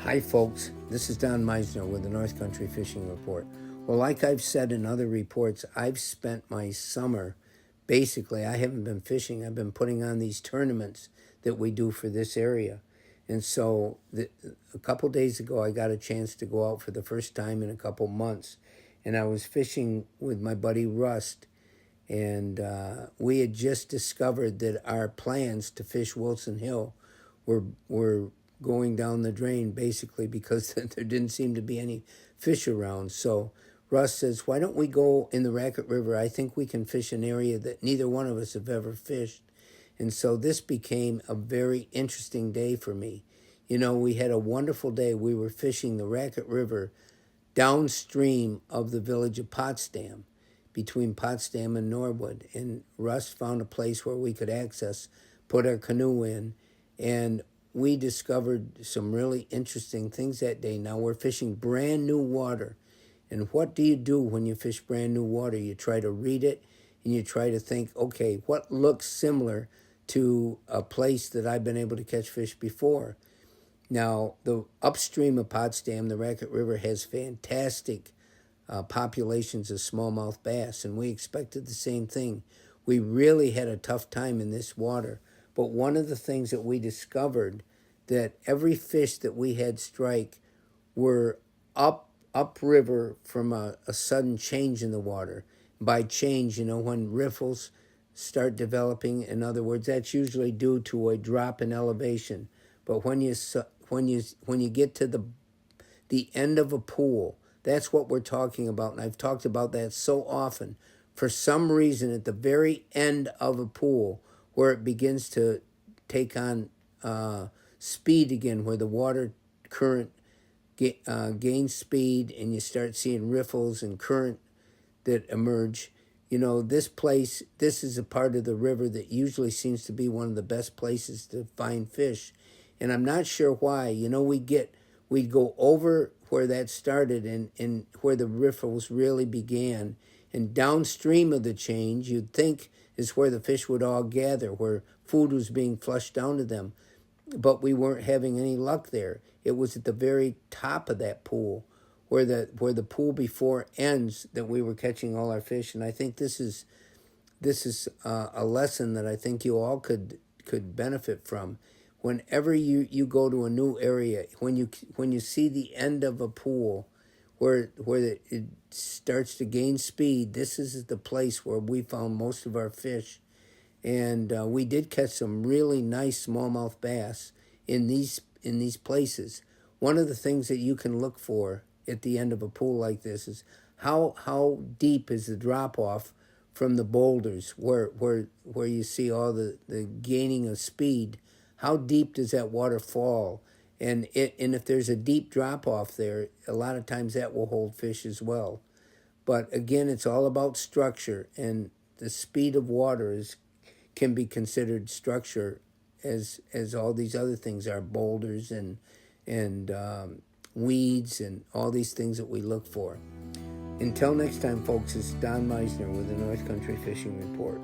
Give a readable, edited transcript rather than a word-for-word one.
Hi folks, this is Don Meissner with the North Country Fishing Report. Well, like I've said in other reports, I've spent my summer, basically, I haven't been fishing, I've been putting on these tournaments that we do for this area. And so a couple days ago, I got a chance to go out for the first time in a couple months. And I was fishing with my buddy Rust. And we had just discovered that our plans to fish Wilson Hill were going down the drain, basically because there didn't seem to be any fish around. So Russ says, why don't we go in the Racket River? I think we can fish an area that neither one of us have ever fished. And so this became a very interesting day for me. You know, we had a wonderful day. We were fishing the Racket River downstream of the village of Potsdam, between Potsdam and Norwood. And Russ found a place where we could access, put our canoe in, and we discovered some really interesting things that day. Now we're fishing brand new water. And what do you do when you fish brand new water? You try to read it and you try to think, okay, what looks similar to a place that I've been able to catch fish before? Now, the upstream of Potsdam, the Racket River, has fantastic populations of smallmouth bass, and we expected the same thing. We really had a tough time in this water. But one of the things that we discovered, that every fish that we had strike were upriver from a sudden change in the water. By change, you know, when riffles start developing, in other words, that's usually due to a drop in elevation. But when you get to the end of a pool, that's what we're talking about. And I've talked about that so often. For some reason, at the very end of a pool, where it begins to take on speed again, where the water current gains speed and you start seeing riffles and current that emerge. You know, this is a part of the river that usually seems to be one of the best places to find fish. And I'm not sure why. You know, we'd go over where that started and where the riffles really began. And downstream of the change, you'd think, is where the fish would all gather, where food was being flushed down to them. But we weren't having any luck there. It was at the very top of that pool, where the pool before ends, that we were catching all our fish. And I think this is a lesson that I think you all could benefit from. Whenever you go to a new area, when you see the end of a pool, where it starts to gain speed, this is the place where we found most of our fish. And we did catch some really nice smallmouth bass in these places. One of the things that you can look for at the end of a pool like this is how deep is the drop-off from the boulders where you see all the gaining of speed. How deep does that water fall? And if there's a deep drop-off there, a lot of times that will hold fish as well. But again, it's all about structure, and the speed of water can be considered structure, as all these other things are, boulders and weeds and all these things that we look for. Until next time, folks, it's Don Meissner with the North Country Fishing Report.